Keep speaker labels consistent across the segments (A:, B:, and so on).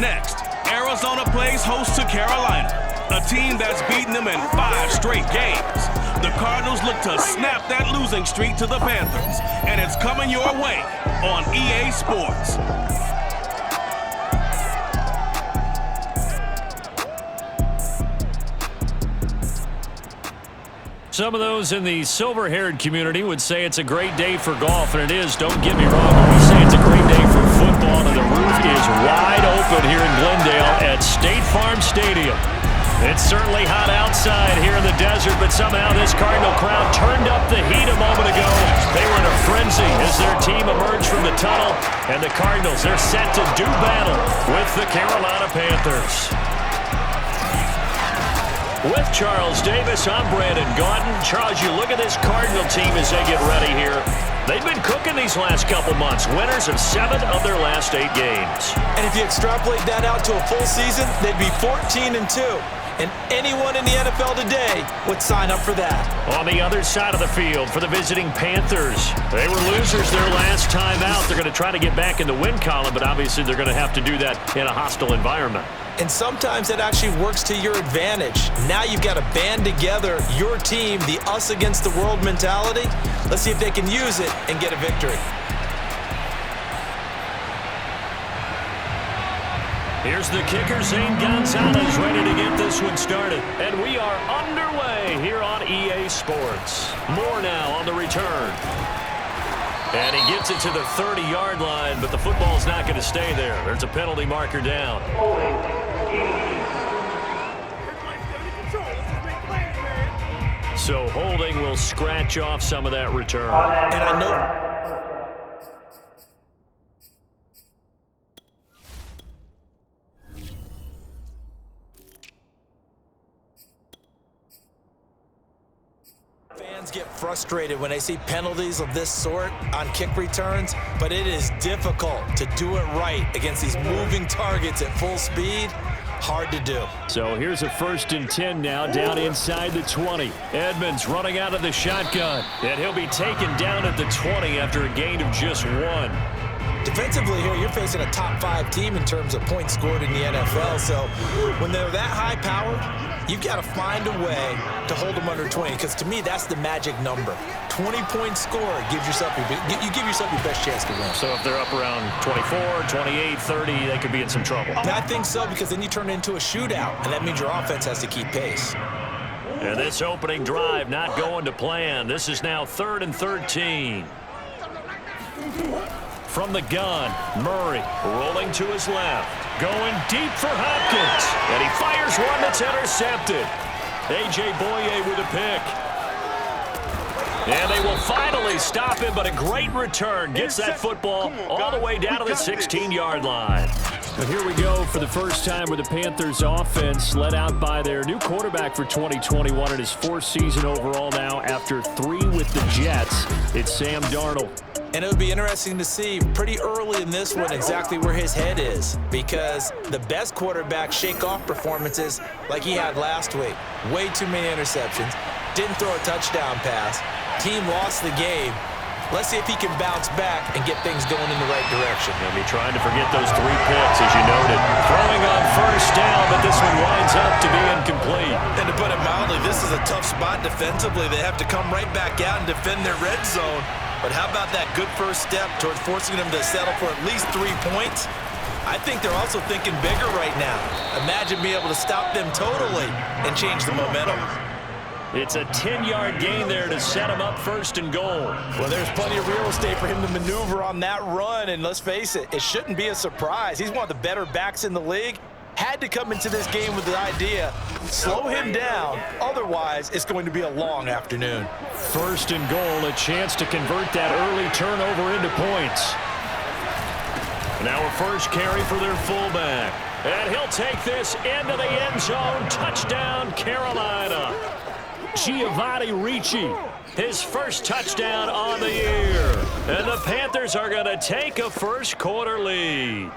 A: Next, Arizona plays host to Carolina, a team that's beaten them in 5 straight games. The Cardinals look to snap that losing streak to the Panthers, and it's coming your way on EA Sports.
B: Some of those in the silver-haired community would say it's a great day for golf, and it is. Don't get me wrong, but we say it's a great day for football, and the roof is wide open here in Glendale at State Farm Stadium. It's certainly hot outside here in the desert, but somehow this Cardinal crowd turned up the heat a moment ago. They were in a frenzy as their team emerged from the tunnel, and the Cardinals, they're set to do battle with the Carolina Panthers. With Charles Davis, I'm Brandon Gaudin. Charles, you look at this Cardinal team as they get ready here. They've been cooking these last couple months. Winners of 7 of their last 8 games.
C: And if you extrapolate that out to a full season, they'd be 14-2. And anyone in the NFL today would sign up for that.
B: On the other side of the field for the visiting Panthers, they were losers their last time out. They're going to try to get back in the win column, but obviously they're going to have to do that in a hostile environment.
C: And sometimes it actually works to your advantage. Now you've got to band together your team, the us against the world mentality. Let's see if they can use it and get a victory.
B: Here's the kicker, Zane Gonzalez, ready to get this one started. And we are underway here on EA Sports. More now on the return. And he gets it to the 30-yard line, but the football's not going to stay there. There's a penalty marker down. So holding will scratch off some of that return.
C: And I know... Fans get frustrated when they see penalties of this sort on kick returns, but it is difficult to do it right against these moving targets at full speed. Hard to do.
B: So here's a 1st and 10 now, down inside the 20. Edmonds running out of the shotgun, and he'll be taken down at the 20 after a gain of just 1.
C: Defensively here, you're facing a top 5 team in terms of points scored in the NFL, so when they're that high-powered, you've got to find a way to hold them under 20, because to me, that's the magic number. 20-point score gives yourself you give yourself your best chance to win.
B: So if they're up around 24, 28, 30, they could be in some trouble.
C: And I think so, because then you turn it into a shootout, and that means your offense has to keep pace.
B: And this opening drive not going to plan. This is now 3rd and 13. From the gun, Murray rolling to his left. Going deep for Hopkins. And he fires one that's intercepted. A.J. Boye with a pick. And they will finally stop him, but a great return. Gets that football all the way down to the 16-yard line. But here we go for the first time with the Panthers offense led out by their new quarterback for 2021 in his 4th season overall now after 3 with the Jets. It's Sam Darnold.
C: And it would be interesting to see pretty early in this one exactly where his head is, because the best quarterbacks shake off performances like he had last week. Way too many interceptions. Didn't throw a touchdown pass. Team lost the game. Let's see if he can bounce back and get things going in the right direction.
B: He'll be trying to forget those 3 picks, as you noted. Throwing on 1st down, but this one winds up to be incomplete.
D: And to put it mildly, this is a tough spot defensively. They have to come right back out and defend their red zone. But how about that good first step towards forcing them to settle for at least 3 points? I think they're also thinking bigger right now. Imagine being able to stop them totally and change the momentum.
B: It's a 10-yard gain there to set him up 1st and goal.
C: Well, there's plenty of real estate for him to maneuver on that run, and let's face it, it shouldn't be a surprise. He's one of the better backs in the league. Had to come into this game with the idea, slow him down, otherwise it's going to be a long afternoon.
B: 1st and goal, a chance to convert that early turnover into points. Now a first carry for their fullback. And he'll take this into the end zone. Touchdown, Carolina. Giovanni Ricci, his first touchdown on the year. And the Panthers are going to take a 1st quarter lead.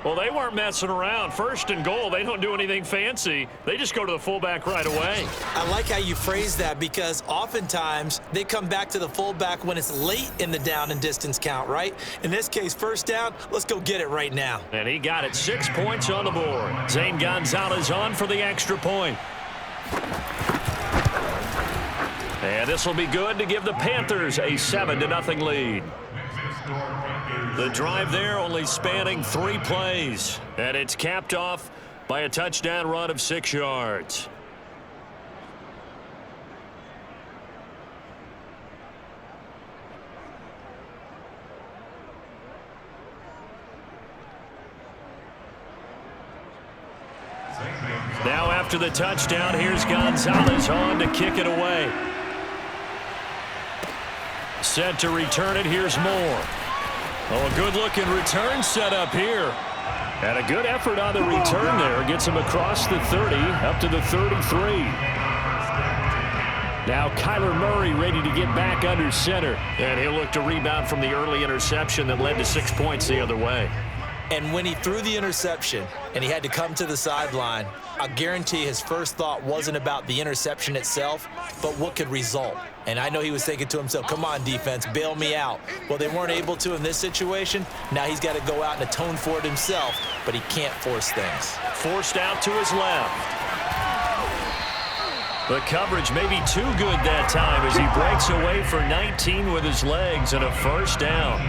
B: Well, they weren't messing around. First and goal, they don't do anything fancy. They just go to the fullback right away.
C: I like how you phrase that because oftentimes they come back to the fullback when it's late in the down and distance count, right? In this case, first down, let's go get it right now.
B: And he got it. 6 points on the board. Zane Gonzalez on for the extra point. And this will be good to give the Panthers a 7-0 lead. The drive there only spanning 3 plays. And it's capped off by a touchdown run of 6 yards. Now after the touchdown, here's Gonzalez on to kick it away. Set to return it, here's Moore. Oh, a good-looking return set up here. And a good effort on the return there. Gets him across the 30, up to the 33. Now Kyler Murray ready to get back under center. And he'll look to rebound from the early interception that led to 6 points the other way.
C: And when he threw the interception and he had to come to the sideline, I guarantee his first thought wasn't about the interception itself, but what could result. And I know he was thinking to himself, come on, defense, bail me out. Well, they weren't able to in this situation. Now he's got to go out and atone for it himself, but he can't force things.
B: Forced out to his left. The coverage may be too good that time as he breaks away for 19 with his legs and a first down.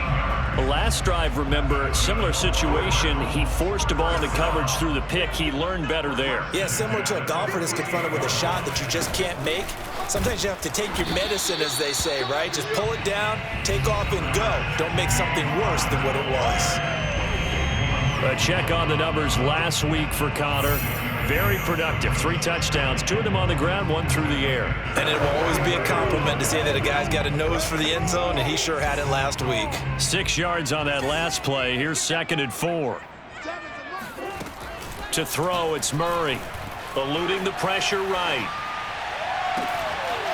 B: The last drive, remember, similar situation. He forced a ball into coverage through the pick. He learned better there.
C: Yeah, similar to a golfer that's confronted with a shot that you just can't make. Sometimes you have to take your medicine, as they say, right? Just pull it down, take off, and go. Don't make something worse than what it was.
B: A check on the numbers last week for Connor. Very productive. 3 touchdowns, 2 of them on the ground, 1 through the air.
C: And it will always be a compliment to say that a guy's got a nose for the end zone, and he sure had it last week.
B: 6 yards on that last play. Here's 2nd and 4. To throw, it's Murray. Eluding the pressure right.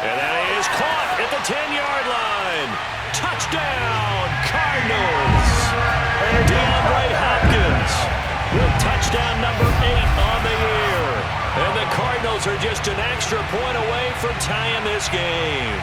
B: And that is caught at the 10-yard line. Touchdown, Cardinals. DeAndre Hopkins with touchdown number 8 on the year. And the Cardinals are just an extra point away from tying this game.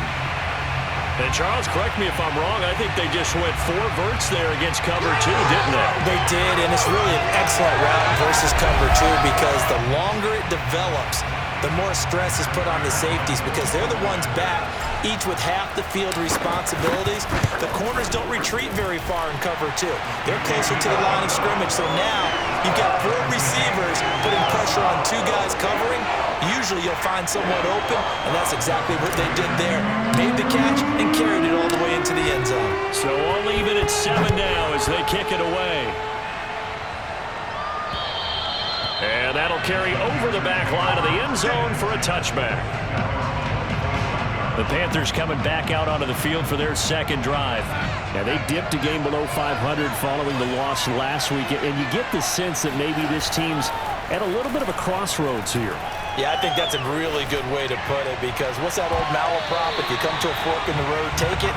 B: And Charles, correct me if I'm wrong, I think they just went 4 verts there against cover 2, didn't they?
C: They did, and it's really an excellent route versus cover 2 because the longer it develops, the more stress is put on the safeties because they're the ones back, each with half the field responsibilities. The corners don't retreat very far in cover 2. They're closer to the line of scrimmage, so now you've got 4 receivers putting pressure on 2 guys covering. Usually you'll find someone open, and that's exactly what they did there. Made the catch and carried it all the way into the end zone.
B: So all even at 7 now as they kick it away. And that'll carry over the back line of the end zone for a touchback. The Panthers coming back out onto the field for their 2nd drive. Now, they dipped a game below 500 following the loss last week, and you get the sense that maybe this team's at a little bit of a crossroads here.
C: Yeah, I think that's a really good way to put it because what's that old malaprop? If you come to a fork in the road, take it.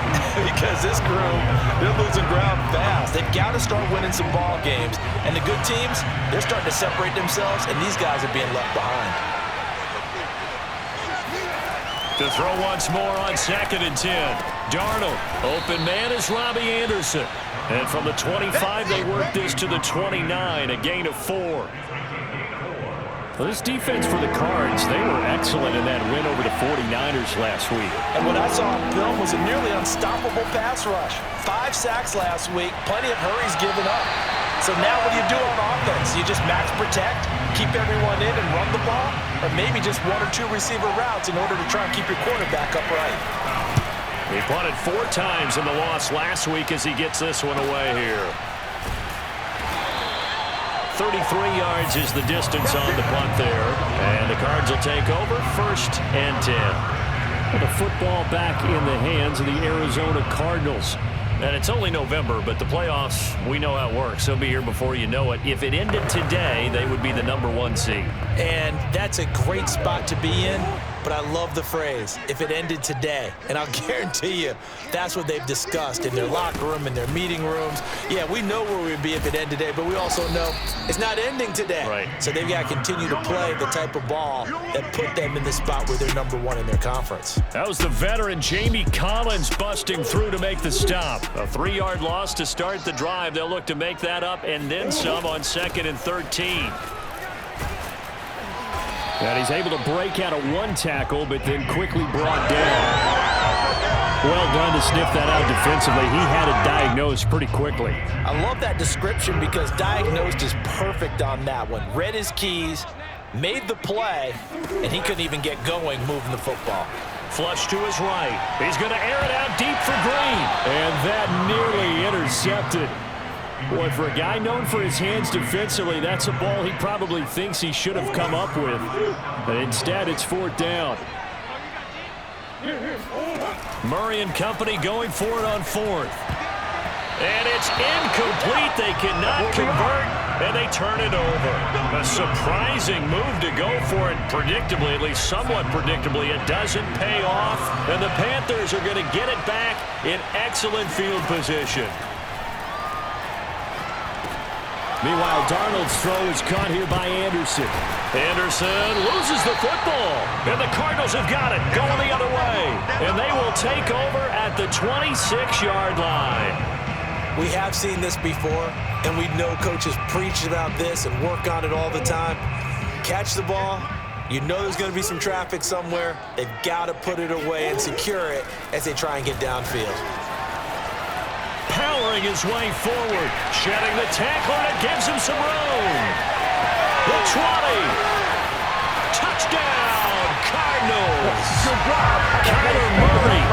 C: Because this group, they're losing ground fast. They've got to start winning some ball games. And the good teams, they're starting to separate themselves, and these guys are being left behind.
B: To throw once more on 2nd and 10. Darnold, open man is Robbie Anderson. And from the 25, they work this to the 29, a gain of 4. Well, this defense for the Cards, they were excellent in that win over the 49ers last week.
C: And what I saw on film was a nearly unstoppable pass rush. 5 sacks last week, plenty of hurries given up. So now what do you do on offense? You just max protect, keep everyone in and run the ball? Or maybe just 1 or 2 receiver routes in order to try and keep your quarterback upright?
B: He punted 4 times in the loss last week as he gets this one away here. 33 yards is the distance on the punt there. And the Cards will take over 1st and 10. And the football back in the hands of the Arizona Cardinals. And it's only November, but the playoffs, we know how it works. They'll be here before you know it. If it ended today, they would be the #1 seed.
C: And that's a great spot to be in. but I love the phrase, if it ended today. And I'll guarantee you that's what they've discussed in their locker room, in their meeting rooms. Yeah, we know where we'd be if it ended today, but we also know it's not ending today.
B: Right.
C: So they've got to continue to play the type of ball that put them in the spot where they're #1 in their conference.
B: That was the veteran Jamie Collins busting through to make the stop. A 3-yard loss to start the drive. They'll look to make that up and then some on 2nd and 13. And he's able to break out of 1 tackle, but then quickly brought down. Well done to sniff that out defensively. He had it diagnosed pretty quickly.
C: I love that description because diagnosed is perfect on that one. Read his keys, made the play, and he couldn't even get going moving the football.
B: Flush to his right. He's going to air it out deep for Green. And that nearly intercepted. Boy, for a guy known for his hands defensively, that's a ball he probably thinks he should have come up with. But instead, it's 4th down. Murray and company going for it on 4th. And it's incomplete. They cannot convert, and they turn it over. A surprising move to go for it. Predictably, at least somewhat predictably, it doesn't pay off. And the Panthers are going to get it back in excellent field position. Meanwhile, Darnold's throw is caught here by Anderson. Anderson loses the football. And the Cardinals have got it going the other way. And they will take over at the 26-yard line.
C: We have seen this before, and we know coaches preach about this and work on it all the time. Catch the ball. You know there's going to be some traffic somewhere. They've got to put it away and secure it as they try and get downfield.
B: Powering his way forward, shedding the tackler, and it gives him some room. The 20. Touchdown, Cardinals. Kyler Murray,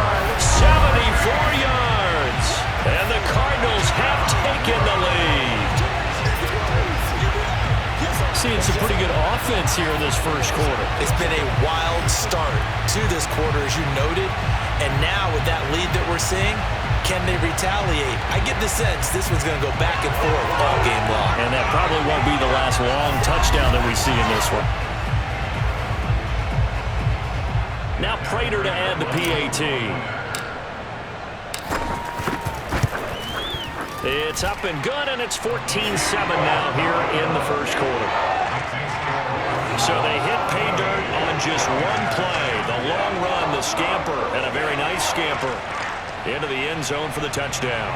B: 74 yards. And the Cardinals have taken the lead. Seeing some pretty good offense here in this first quarter.
C: It's been a wild start to this quarter, as you noted. And now with that lead that we're seeing, can they retaliate? I get the sense this one's going to go back and forth all game long.
B: And that probably won't be the last long touchdown that we see in this one. Now Prater to add the PAT. It's up and good, and it's 14-7 now here in the first quarter. So they hit pay dirt on just one play. The long run, the scamper, and a very nice scamper into the end zone for the touchdown.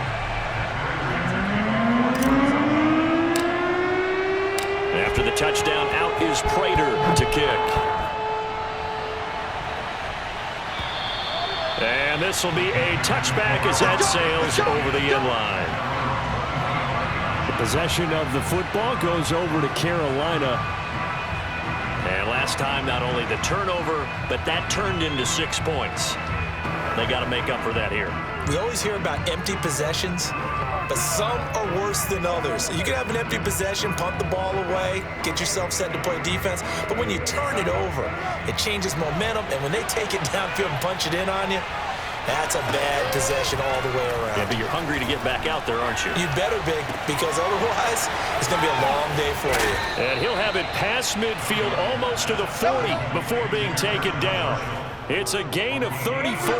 B: After the touchdown, out is Prater to kick. And this will be a touchback as that sails over the end line. The possession of the football goes over to Carolina. And last time, not only the turnover, but that turned into 6 points. They got to make up for that here.
C: We always hear about empty possessions, but some are worse than others. You can have an empty possession, punt the ball away, get yourself set to play defense, but when you turn it over, it changes momentum, and when they take it downfield and punch it in on you, that's a bad possession all the way around.
B: Yeah, but you're hungry to get back out there, aren't you?
C: You better be, because otherwise, it's going to be a long day for you.
B: And he'll have it past midfield almost to the 40 before being taken down. It's a gain of 34.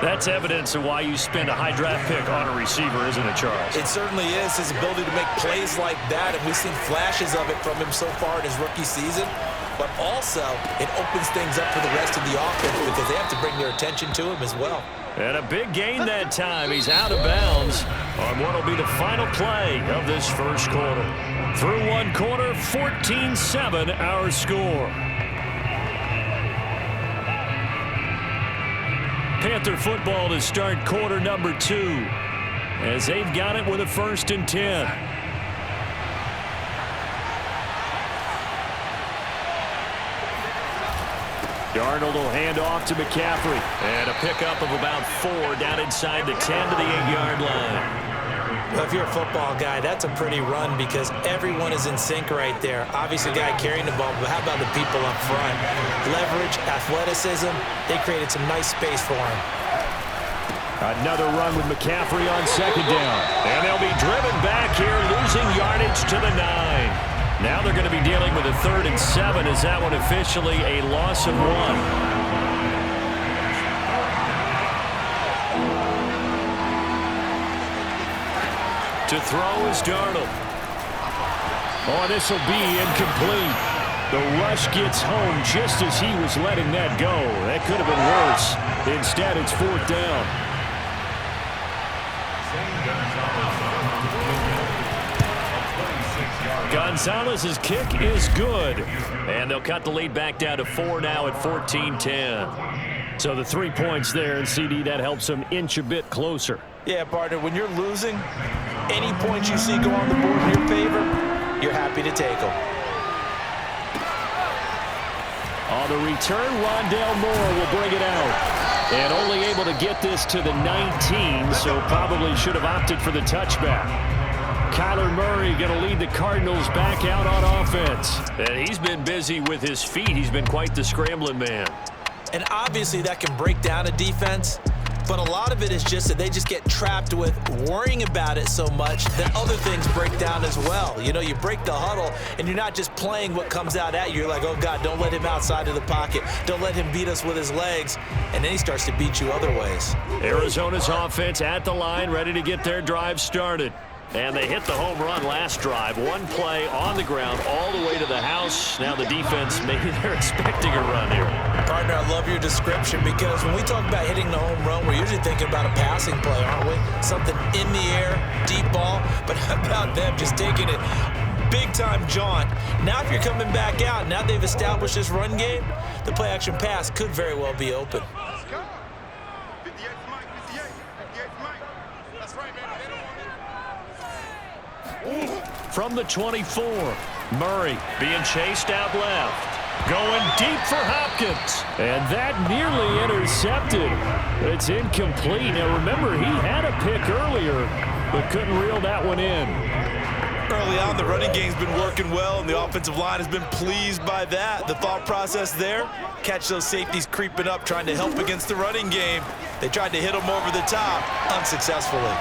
B: That's evidence of why you spend a high draft pick on a receiver, isn't it, Charles?
C: It certainly is. His ability to make plays like that, and we've seen flashes of it from him so far in his rookie season. But also, it opens things up for the rest of the offense because they have to bring their attention to him as well.
B: And a big gain that time. He's out of bounds on what will be the final play of this first quarter. Through one quarter, 14-7 our score. Panther football to start quarter number 2 as they've got it with a 1st and 10. Darnold will hand off to McCaffrey. And a pickup of about 4 down inside the 10 to the 8-yard line.
C: Well, if you're a football guy, that's a pretty run because everyone is in sync right there. Obviously, the guy carrying the ball, but how about the people up front? Leverage, athleticism, they created some nice space for him.
B: Another run with McCaffrey on 2nd down. And they'll be driven back here, losing yardage to the 9. Now they're going to be dealing with a 3rd and 7. Is that one officially a loss of 1? To throw is Darnold. Oh, this will be incomplete. The rush gets home just as he was letting that go. That could have been worse. Instead, it's 4th down. Gonzalez's kick is good. And they'll cut the lead back down to 4 now at 14-10. So the 3 points there, and CD, that helps them inch a bit closer.
C: Yeah, partner, when you're losing, any points you see go on the board in your favor, you're happy to take them.
B: On the return, Rondale Moore will bring it out. And only able to get this to the 19, so probably should have opted for the touchback. Kyler Murray going to lead the Cardinals back out on offense. And he's been busy with his feet. He's been quite the scrambling man.
C: And obviously that can break down a defense, but a lot of it is just that they just get trapped with worrying about it so much that other things break down as well. You know, you break the huddle, and you're not just playing what comes out at you. You're like, oh, God, don't let him outside of the pocket. Don't let him beat us with his legs. And then he starts to beat you other ways.
B: Arizona's offense at the line, ready to get their drive started. And they hit the home run last drive. One play on the ground all the way to the house. Now the defense, maybe they're expecting a run here.
C: Partner, I love your description, because when we talk about hitting the home run, we're usually thinking about a passing play, aren't we? Something in the air, deep ball. But how about them just taking it big-time jaunt? Now if you're coming back out, now they've established this run game, the play-action pass could very well be open.
B: From the 24, Murray being chased out left. Going deep for Hopkins. And that nearly intercepted. It's incomplete. Now remember, he had a pick earlier, but couldn't reel that one in.
D: Early on, the running game's been working well, and the offensive line has been pleased by that. The thought process there, catch those safeties creeping up, trying to help against the running game. They tried to hit them over the top, unsuccessfully.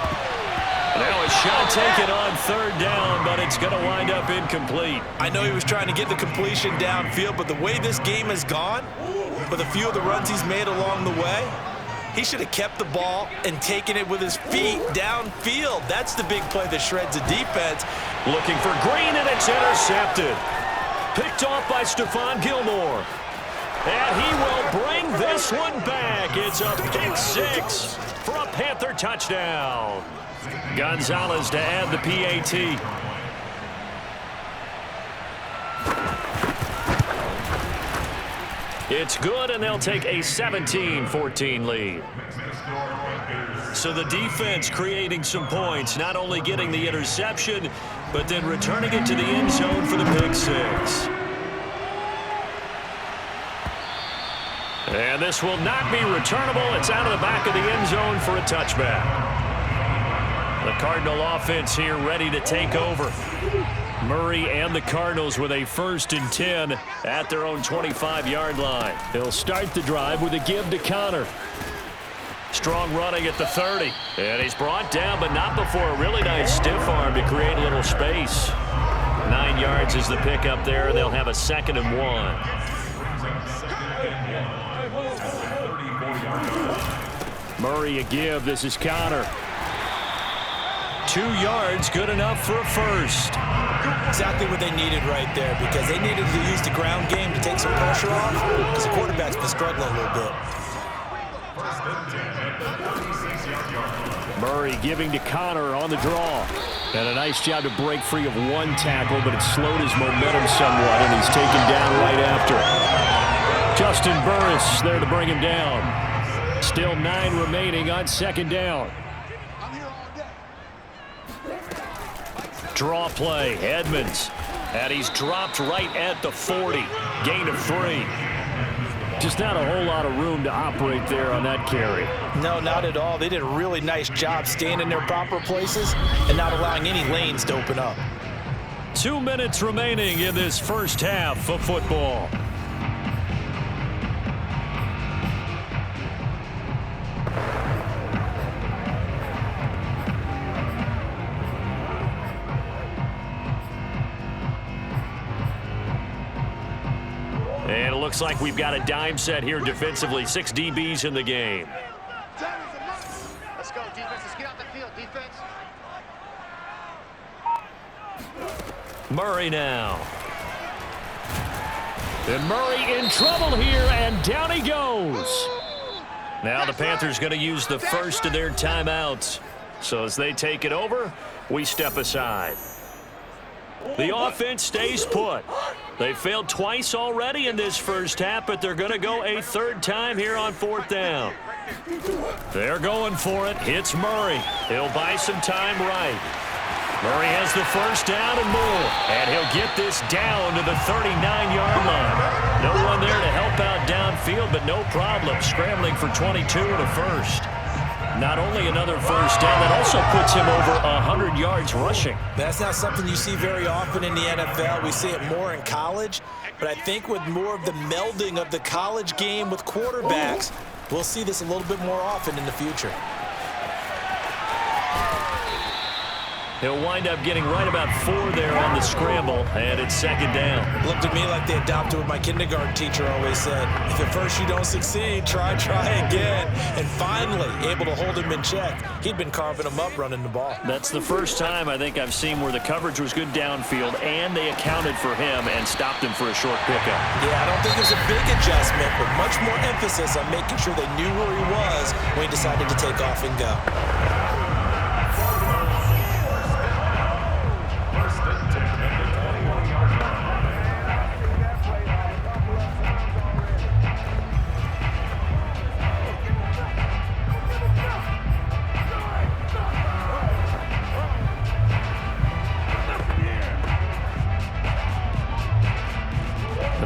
B: Now a shot taken on 3rd down, but it's going to wind up incomplete.
D: I know he was trying to get the completion downfield, but the way this game has gone, with a few of the runs he's made along the way, he should have kept the ball and taken it with his feet downfield. That's the big play that shreds a defense.
B: Looking for Green, and it's intercepted. Picked off by Stephon Gilmore. And he will bring this one back. It's a pick 6 for a Panther touchdown. Gonzalez to add the PAT. It's good, and they'll take a 17-14 lead. So the defense creating some points, not only getting the interception, but then returning it to the end zone for the pick 6. And this will not be returnable. It's out of the back of the end zone for a touchback. The Cardinal offense here ready to take over. Murray and the Cardinals with a 1st and 10 at their own 25-yard line. They'll start the drive with a give to Connor. Strong running at the 30. And he's brought down, but not before a really nice stiff arm to create a little space. 9 yards is the pickup there. They'll have a 2nd and 1. Murray a give. This is Connor. 2 yards, good enough for a 1st.
C: Exactly what they needed right there, because they needed to use the ground game to take some pressure off, because the quarterback's been struggling a little bit.
B: Murray giving to Connor on the draw. And a nice job to break free of one tackle, but it slowed his momentum somewhat, and he's taken down right after. Justin Burris there to bring him down. Still 9 remaining on 2nd down. Draw play, Edmonds. And he's dropped right at the 40. Gain of 3. Just not a whole lot of room to operate there on that carry.
C: No, not at all. They did a really nice job staying in their proper places and not allowing any lanes to open up.
B: 2 minutes remaining in this first half of football. looks like we've got a dime set here defensively. 6 DBs in the game.
E: Let's go, defense. Let's get out the field, defense.
B: Murray now. And Murray in trouble here, and down he goes. Now the Panthers going to use the first of their timeouts. So as they take it over, we step aside. The offense stays put. They failed twice already in this first half, but they're going to go a third time here on 4th down. They're going for it. Hits Murray. He'll buy some time right. Murray has the first down and more. And he'll get this down to the 39-yard line. No one there to help out downfield, but no problem. Scrambling for 22 and a first. Not only another first down, that also puts him over 100 yards rushing.
C: That's not something you see very often in the NFL. We see it more in college. But I think with more of the melding of the college game with quarterbacks, we'll see this a little bit more often in the future.
B: He'll wind up getting right about 4 there on the scramble, and it's 2nd down.
C: Looked at me like they adopted what my kindergarten teacher always said. If at first you don't succeed, try again. And finally, able to hold him in check. He'd been carving him up running the ball.
B: That's the first time I think I've seen where the coverage was good downfield, and they accounted for him and stopped him for a short pickup.
C: Yeah, I don't think it was a big adjustment, but much more emphasis on making sure they knew where he was when he decided to take off and go.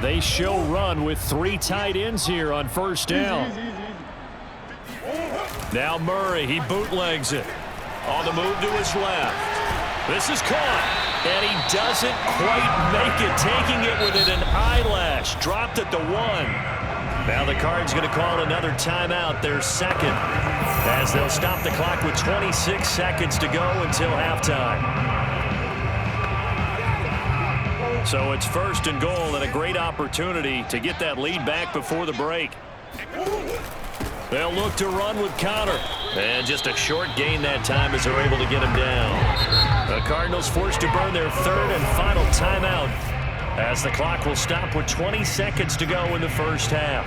B: They show run with 3 tight ends here on 1st down. Now Murray, he bootlegs it. On the move to his left. This is caught. And he doesn't quite make it, taking it within an eyelash. Dropped at the 1. Now the Cards going to call another timeout, their 2nd, as they'll stop the clock with 26 seconds to go until halftime. So it's 1st and goal, and a great opportunity to get that lead back before the break. They'll look to run with Connor. And just a short gain that time as they're able to get him down. The Cardinals forced to burn their 3rd and final timeout as the clock will stop with 20 seconds to go in the first half.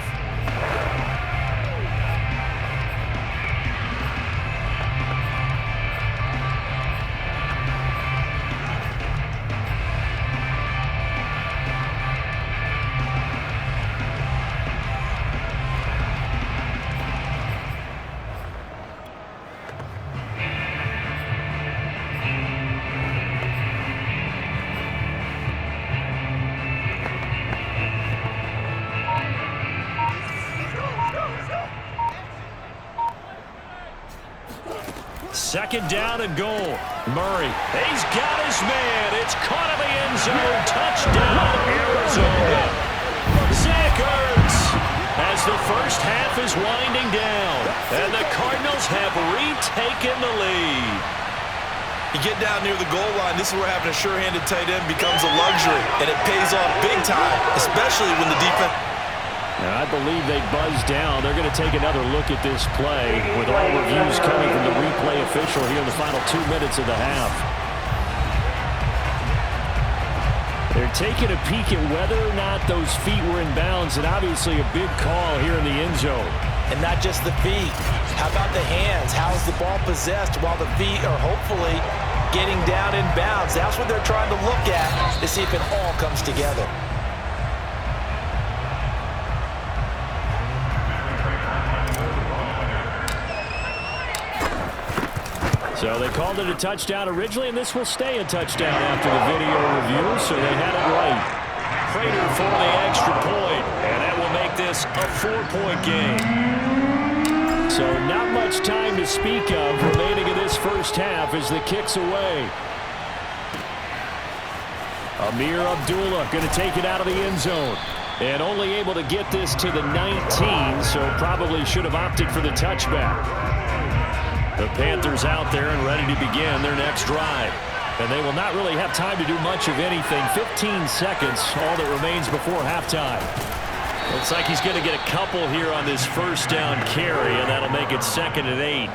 B: Second down and goal. Murray, he's got his man. It's caught in the end zone. Touchdown, Arizona. Zach Ertz as the first half is winding down. And the Cardinals have retaken the lead.
D: You get down near the goal line, this is where having a sure-handed tight end becomes a luxury. And it pays off big time, especially when the defense...
B: Now, I believe they buzzed down. They're going to take another look at this play with all reviews coming from the replay official here in the final 2 minutes of the half. They're taking a peek at whether or not those feet were in bounds, and obviously a big call here in the end zone.
C: And not just the feet. How about the hands? How's the ball possessed while the feet are hopefully getting down in bounds? That's what they're trying to look at to see if it all comes together.
B: So they called it a touchdown originally, and this will stay a touchdown after the video review, so they had it right. Prater for the extra point, and that will make this a 4-point game. So not much time to speak of remaining in this first half as the kick's away. Amir Abdullah going to take it out of the end zone. And only able to get this to the 19, so probably should have opted for the touchback. The Panthers out there and ready to begin their next drive. And they will not really have time to do much of anything. 15 seconds, all that remains before halftime. Looks like he's going to get a couple here on this first down carry, and that'll make it 2nd and 8.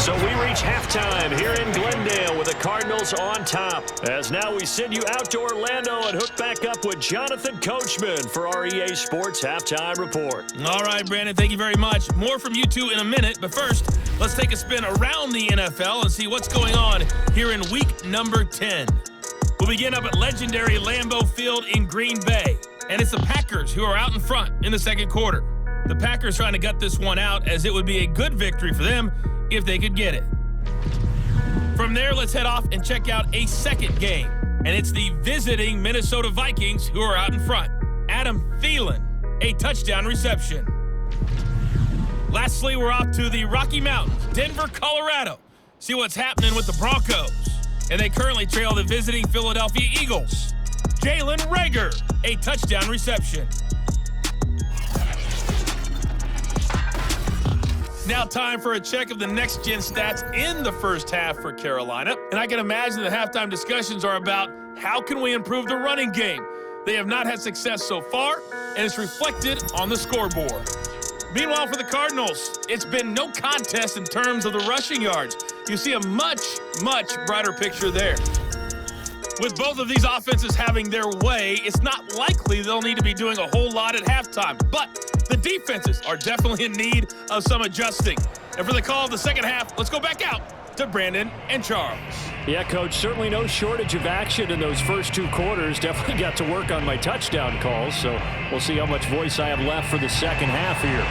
B: So we reach halftime here in Glendale with the Cardinals on top. As now we send you out to Orlando and hook back up with Jonathan Coachman for our EA Sports Halftime Report.
F: All right, Brandon, thank you very much. More from you two in a minute, but first, let's take a spin around the NFL and see what's going on here in week number 10. We'll begin up at legendary Lambeau Field in Green Bay, and it's the Packers who are out in front in the second quarter. The Packers trying to gut this one out, as it would be a good victory for them if they could get it. From there, let's head off and check out a second game, and it's the visiting Minnesota Vikings who are out in front. Adam Thielen, a touchdown reception. Lastly, we're off to the Rocky Mountains, Denver, Colorado. See what's happening with the Broncos. And they currently trail the visiting Philadelphia Eagles. Jalen Reagor, a touchdown reception. Now time for a check of the next-gen stats in the first half for Carolina. And I can imagine the halftime discussions are about how can we improve the running game. They have not had success so far, and it's reflected on the scoreboard. Meanwhile, for the Cardinals, it's been no contest in terms of the rushing yards. You see a much, much brighter picture there. With both of these offenses having their way, it's not likely they'll need to be doing a whole lot at halftime. But the defenses are definitely in need of some adjusting. And for the call of the second half, let's go back out to Brandon and Charles.
B: Yeah, Coach, certainly no shortage of action in those first 2 quarters. Definitely got to work on my touchdown calls, so we'll see how much voice I have left for the second half here.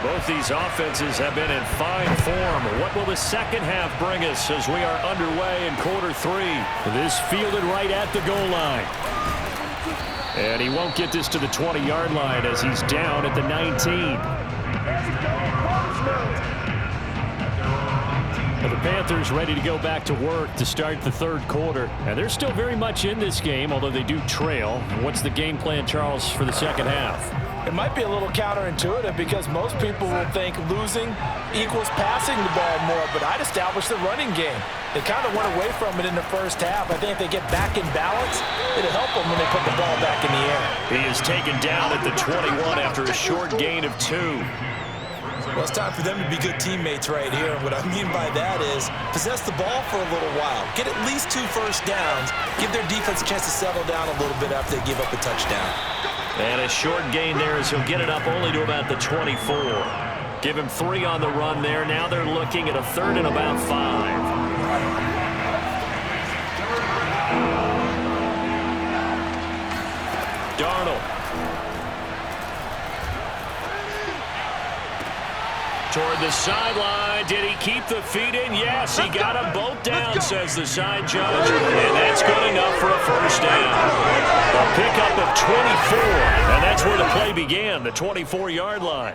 B: Both these offenses have been in fine form. What will the second half bring us as we are underway in quarter 3? This fielded right at the goal line. And he won't get this to the 20-yard line as he's down at the 19. The Panthers ready to go back to work to start the third quarter. And they're still very much in this game, although they do trail. What's the game plan, Charles, for the second half?
C: It might be a little counterintuitive because most people will think losing equals passing the ball more, but I'd establish the running game. They kind of went away from it in the first half. I think if they get back in balance, it'll help them when they put the ball back in the air.
B: He is taken down at the 21 after a short gain of 2.
D: Well, it's time for them to be good teammates right here. And what I mean by that is possess the ball for a little while. Get at least 2 first downs. Give their defense a chance to settle down a little bit after they give up a touchdown.
B: And a short gain there as he'll get it up only to about the 24. Give him 3 on the run there. Now they're looking at a 3rd and about 5. Darnold. Toward the sideline. Did he keep the feet in? Yes, he got them both down, says the side judge. And that's good enough for a first down. A pickup of 24. And that's where the play began, the 24-yard line.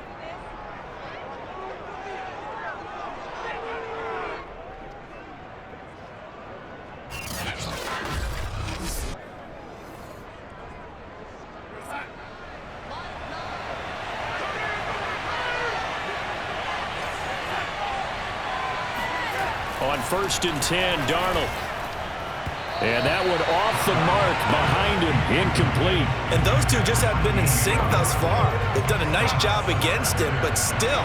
B: On 1st and 10, Darnold. And that one off the mark behind him, incomplete.
D: And those two just have been in sync thus far. They've done a nice job against him, but still,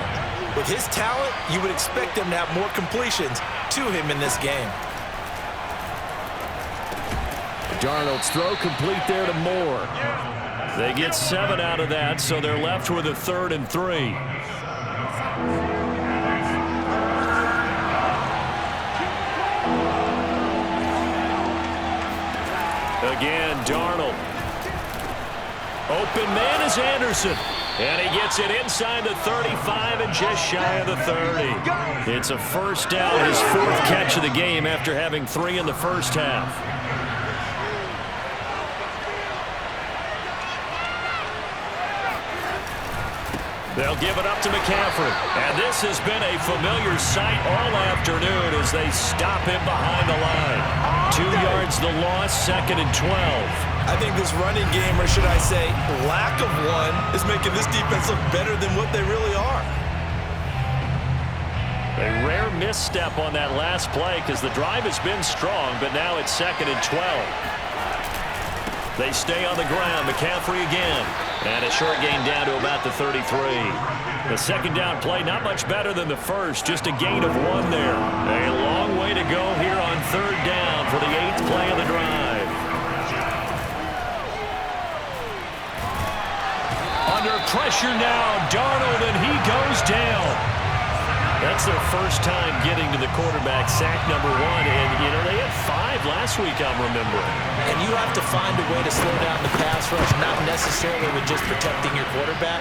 D: with his talent, you would expect him to have more completions to him in this game.
B: Darnold's throw complete there to Moore. They get 7 out of that, so they're left with a 3rd and 3. Again, Darnold. Open man is Anderson. And he gets it inside the 35 and just shy of the 30. It's a first down, his 4th catch of the game after having 3 in the first half. They'll give it up to McCaffrey. And this has been a familiar sight all afternoon as they stop him behind the line. 2 yards the loss, 2nd and 12.
D: I think this running game, or should I say lack of one, is making this defense look better than what they really are.
B: A rare misstep on that last play because the drive has been strong, but now it's 2nd and 12. They stay on the ground. McCaffrey again. And a short gain down to about the 33. The second down play, not much better than the first. Just a gain of 1 there. A long way to go here on 3rd down for the 8th play of the drive. Under pressure now, Darnold, and he goes down. That's their first time getting to the quarterback, sack number 1. And, you know, they had 5 last week, I'm remembering.
C: And you have to find a way to slow down the pass rush, not necessarily with just protecting your quarterback,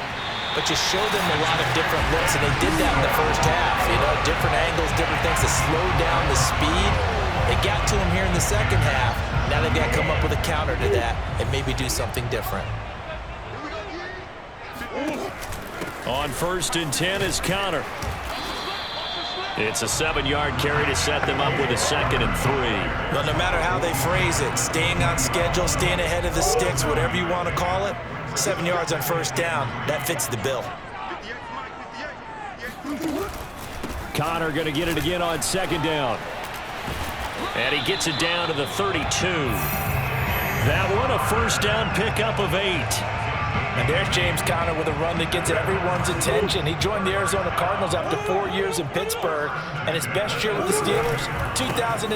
C: but just show them a lot of different looks. And they did that in the first half. You know, different angles, different things to slow down the speed. They got to him here in the second half. Now they've got to come up with a counter to that and maybe do something different.
B: On 1st and 10 is Connor. It's a 7-yard carry to set them up with a 2nd and 3.
C: Well, no matter how they phrase it, staying on schedule, staying ahead of the sticks, whatever you want to call it, 7 yards on 1st down, that fits the bill.
B: Connor going to get it again on 2nd down. And he gets it down to the 32. That one a 1st down pickup of 8.
C: And there's James Conner with a run that gets everyone's attention. He joined the Arizona Cardinals after 4 years in Pittsburgh, and his best year with the Steelers, 2018,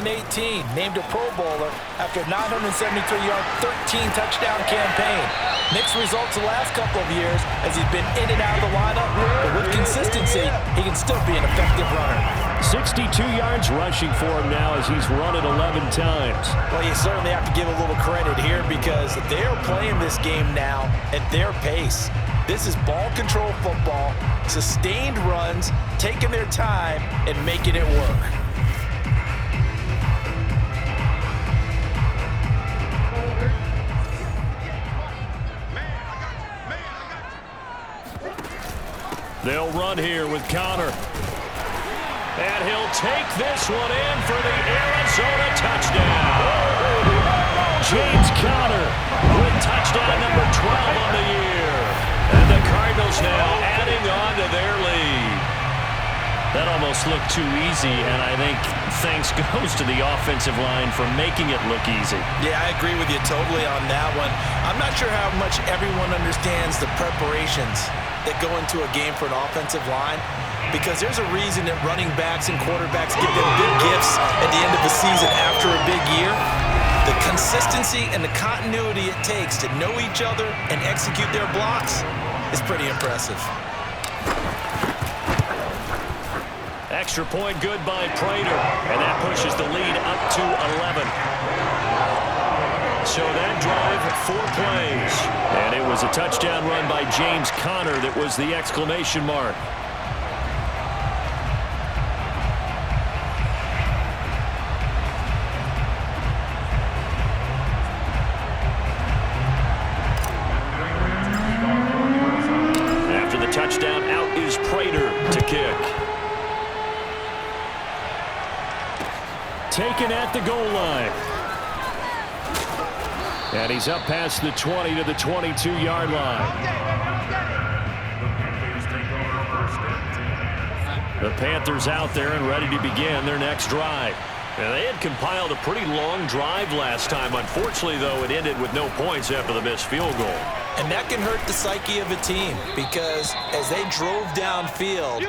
C: named a Pro Bowler after a 973-yard, 13-touchdown campaign. Mixed results the last couple of years as he's been in and out of the lineup, but with consistency, he can still be an effective runner.
B: 62 yards rushing for him now as he's run it 11 times.
C: Well, you certainly have to give a little credit here because they are playing this game now at their pace. This is ball control football, sustained runs, taking their time and making it work.
B: They'll run here with Connor. And he'll take this one in for the Arizona touchdown. James Conner with touchdown number 12 on the year. And the Cardinals now adding on to their lead. That almost looked too easy, and I think thanks goes to the offensive line for making it look easy.
C: Yeah, I agree with you totally on that one. I'm not sure how much everyone understands the preparations that go into a game for an offensive line, because there's a reason that running backs and quarterbacks give them big gifts at the end of the season after a big year. The consistency and the continuity it takes to know each other and execute their blocks is pretty impressive.
B: Extra point good by Prater, and that pushes the lead up to 11. So that drive, 4 plays. And it was a touchdown run by James Conner that was the exclamation mark. After the touchdown, out is Prater to kick. Taken at the goal line. And he's up past the 20 to the 22-yard line. The Panthers out there and ready to begin their next drive. And they had compiled a pretty long drive last time. Unfortunately, though, it ended with no points after the missed field goal.
C: And that can hurt the psyche of a team because as they drove downfield,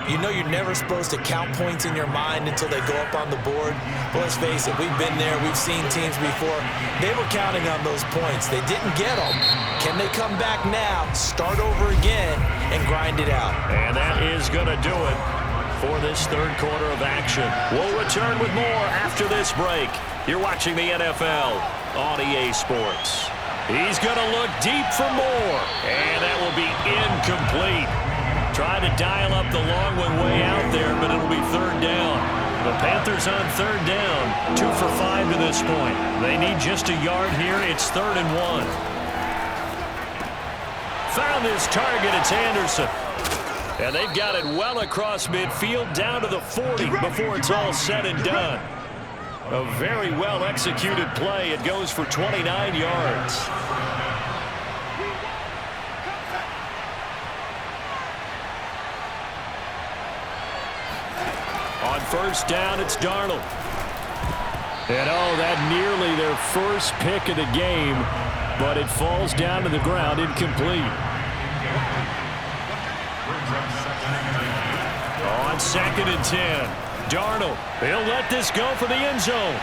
C: you know you're never supposed to count points in your mind until they go up on the board. But let's face it, we've been there, we've seen teams before. They were counting on those points. They didn't get them. Can they come back now, start over again, and grind it out?
B: And that is going to do it for this third quarter of action. We'll return with more after this break. You're watching the NFL on EA Sports. He's going to look deep for more, and that will be incomplete. Trying to dial up the long one way out there, but it'll be 3rd down. The Panthers on 3rd down, 2 for 5 to this point. They need just a yard here. It's 3rd and 1. Found his target. It's Anderson. And they've got it well across midfield down to the 40 before it's all said and done. A very well-executed play. It goes for 29 yards. On first down, it's Darnold. And that nearly their first pick of the game, but it falls down to the ground incomplete. On 2nd and 10, Darnold. He'll let this go for the end zone.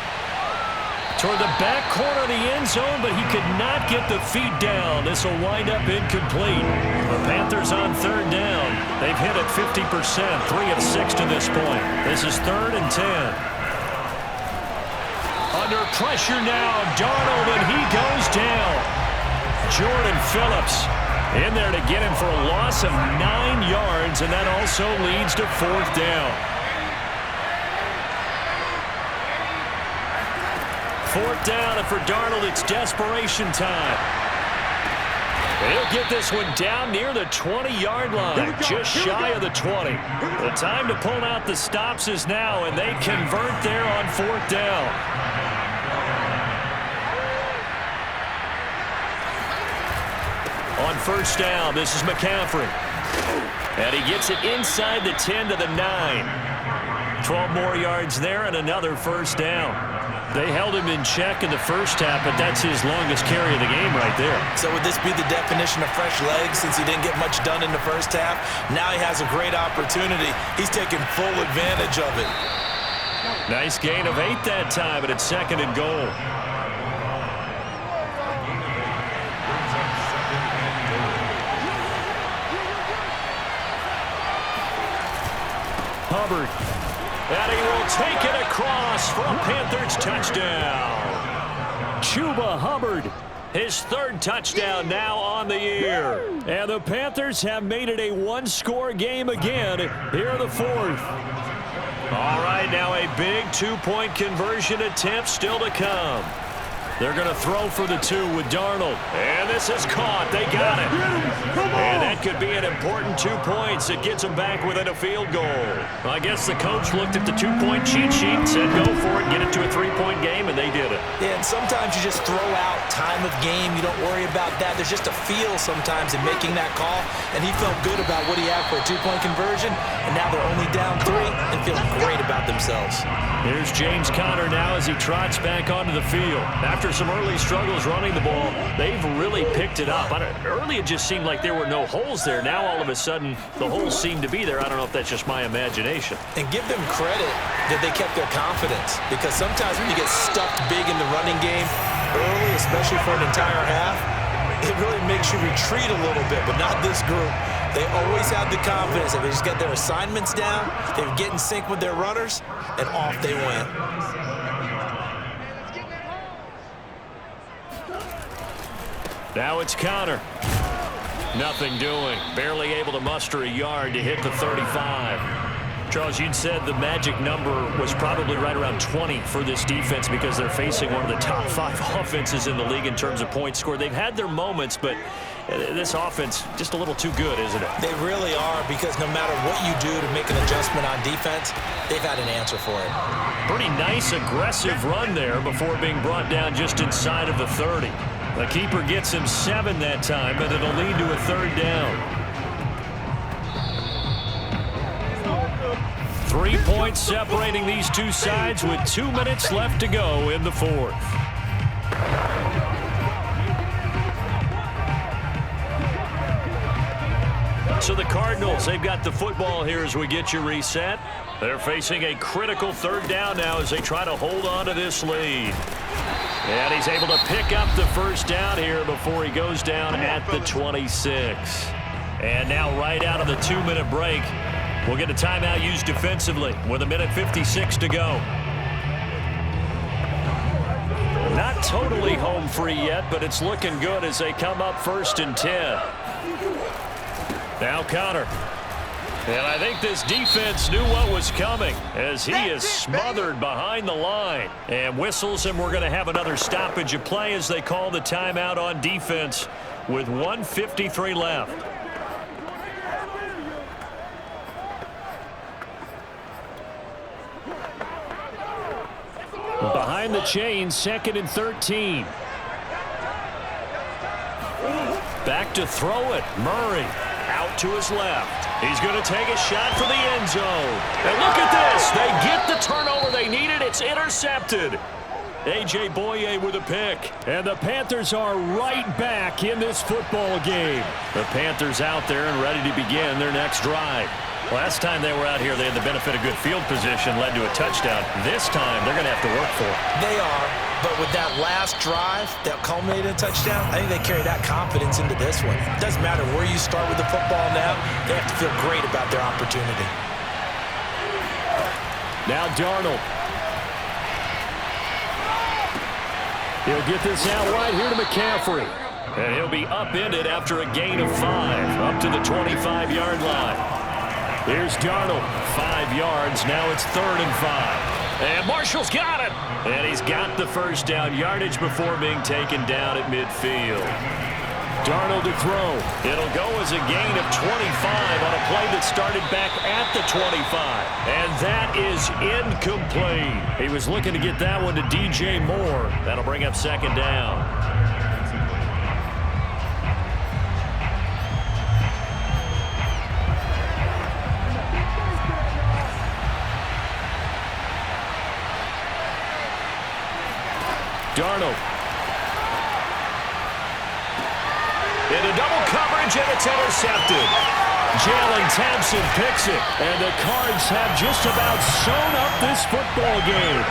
B: Toward the back corner of the end zone, but he could not get the feet down. This will wind up incomplete. The Panthers on 3rd down. They've hit it 50%, 3 of 6 to this point. This is 3rd and 10. Under pressure now, Darnold, and he goes down. Jordan Phillips in there to get him for a loss of 9 yards, and that also leads to 4th down. 4th down, and for Darnold, it's desperation time. He'll get this one down near the 20-yard line, just shy of the 20. The time to pull out the stops is now, and they convert there on 4th down. On first down, this is McCaffrey. And he gets it inside the 10 to the 9. 12 more yards there and another first down. They held him in check in the first half, but that's his longest carry of the game right there.
C: So would this be the definition of fresh legs since he didn't get much done in the first half? Now he has a great opportunity. He's taking full advantage of it.
B: Nice gain of 8 that time, but it's 2nd and goal. Hubbard. And he will take it across for a Panthers touchdown. Chuba Hubbard, his 3rd touchdown now on the year. And the Panthers have made it a 1-score game again. Here are the 4th. All right, now a big 2-point conversion attempt still to come. They're going to throw for the 2 with Darnold. And this is caught. They got it. And that could be an important 2 points. It gets them back within a field goal. I guess the coach looked at the 2-point cheat sheet and said, go for it, get it to a 3-point game, and they did it.
C: Yeah, and sometimes you just throw out time of game. You don't worry about that. There's just a feel sometimes in making that call, and he felt good about what he had for a 2-point conversion, and now they're only down 3 and feeling great about themselves.
B: Here's James Conner now as he trots back onto the field. After some early struggles running the ball, they've really picked it up. Early it just seemed like there were no holes there. Now all of a sudden the holes seem to be there. I don't know if that's just my imagination.
C: And give them credit that they kept their confidence, because sometimes when you get stuffed big in the running game early, especially for an entire half, it really makes you retreat a little bit, but not this group. They always have the confidence that they just got their assignments down, they would get in sync with their runners, and off they went.
B: Now it's Conner. Nothing doing. Barely able to muster a yard to hit the 35. Charles, you'd said the magic number was probably right around 20 for this defense because they're facing one of the top 5 offenses in the league in terms of points scored. They've had their moments, but this offense just a little too good, isn't it?
C: They really are, because no matter what you do to make an adjustment on defense, they've had an answer for it.
B: Pretty nice, aggressive run there before being brought down just inside of the 30. The keeper gets him 7 that time, but it'll lead to a 3rd down. 3 points separating these two sides with 2 minutes left to go in the 4th. So the Cardinals, they've got the football here as we get you reset. They're facing a critical 3rd down now as they try to hold on to this lead. And he's able to pick up the 1st down here before he goes down at the 26. And now right out of the 2-minute break, we'll get a timeout used defensively with 1:56 to go. Not totally home free yet, but it's looking good as they come up 1st and 10. Now Conner. And I think this defense knew what was coming as he is smothered behind the line. And whistles, and we're going to have another stoppage of play as they call the timeout on defense with 1:53 left. Behind the chains, 2nd and 13. Back to throw it, Murray. Out to his left. He's going to take a shot for the end zone. And look at this. They get the turnover they needed. It's intercepted. A.J. Boye with a pick. And the Panthers are right back in this football game. The Panthers out there and ready to begin their next drive. Last time they were out here, they had the benefit of good field position, led to a touchdown. This time, they're going to have to work for it.
C: They are, but with that last drive that culminated in a touchdown, I think they carry that confidence into this one. It doesn't matter where you start with the football now. They have to feel great about their opportunity.
B: Now Darnold. He'll get this out right here to McCaffrey. And he'll be upended after a gain of 5, up to the 25-yard line. Here's Darnold, 5 yards. Now it's 3rd and 5. And Marshall's got it. And he's got the first down yardage before being taken down at midfield. Darnold to throw. It'll go as a gain of 25 on a play that started back at the 25. And that is incomplete. He was looking to get that one to DJ Moore. That'll bring up 2nd down. Darnold. Into double coverage, and it's intercepted. Jalen Thompson picks it, and the Cards have just about sewn up this football game.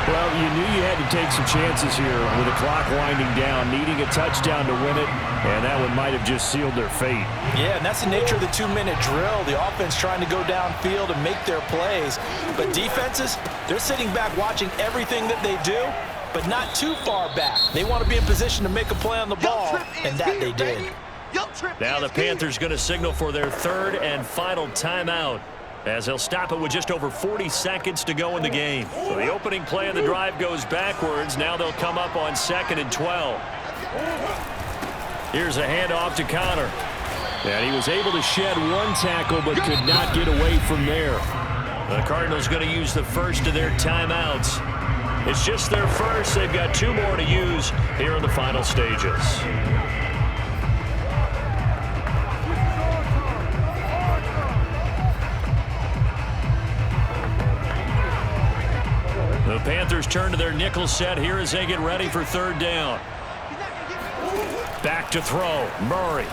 B: Well, you knew you had to take some chances here with the clock winding down, needing a touchdown to win it, and that one might have just sealed their fate.
C: Yeah, and that's the nature of the 2-minute drill. The offense trying to go downfield and make their plays. But defenses, they're sitting back watching everything that they do, but not too far back. They want to be in position to make a play on the ball, and that they did.
B: Now the Panthers going to signal for their 3rd and final timeout, as they'll stop it with just over 40 seconds to go in the game. So the opening play of the drive goes backwards. Now they'll come up on 2nd and 12. Here's a handoff to Connor. And he was able to shed 1 tackle, but could not get away from there. The Cardinals going to use the first of their timeouts. It's just their first. They've got 2 more to use here in the final stages. The Panthers turn to their nickel set here as they get ready for 3rd down. Back to throw. Murray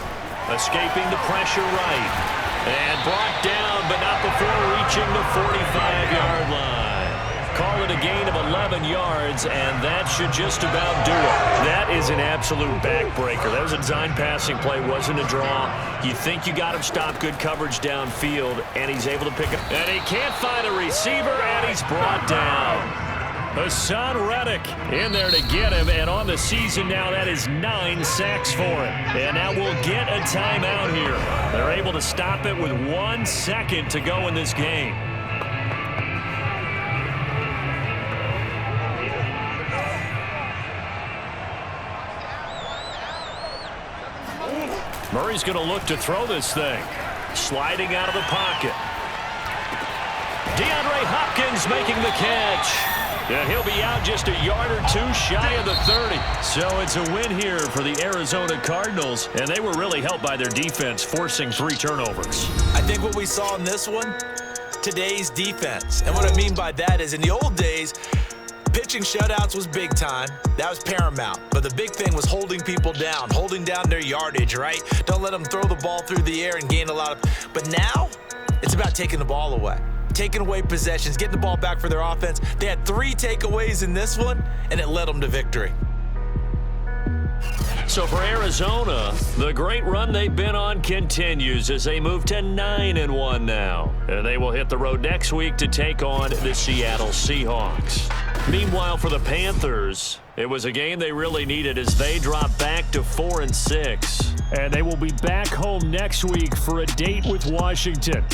B: escaping the pressure right. And brought down, but not before reaching the 45-yard line. Call it a gain of 11 yards, and that should just about do it. That is an absolute backbreaker. That was a design passing play, wasn't a draw. You think you got him stopped, good coverage downfield, and he's able to pick it. And he can't find a receiver, and he's brought down. Hassan Reddick in there to get him, and on the season now, that is 9 sacks for him. And now we'll get a timeout here. They're able to stop it with 1 second to go in this game. Murray's going to look to throw this thing. Sliding out of the pocket. DeAndre Hopkins making the catch. And he'll be out just a yard or 2 shy of the 30. So it's a win here for the Arizona Cardinals. And they were really helped by their defense, forcing 3 turnovers.
C: I think what we saw in this one, today's defense. And what I mean by that is in the old days, pitching shutouts was big time. That was paramount. But the big thing was holding people down, holding down their yardage, right? Don't let them throw the ball through the air and gain a lot of... But now, it's about taking the ball away. Taking away possessions, getting the ball back for their offense. They had 3 takeaways in this one, and it led them to victory.
B: So for Arizona, the great run they've been on continues as they move to 9-1 now. And they will hit the road next week to take on the Seattle Seahawks. Meanwhile, for the Panthers, it was a game they really needed as they drop back to 4-6. And they will be back home next week for a date with Washington.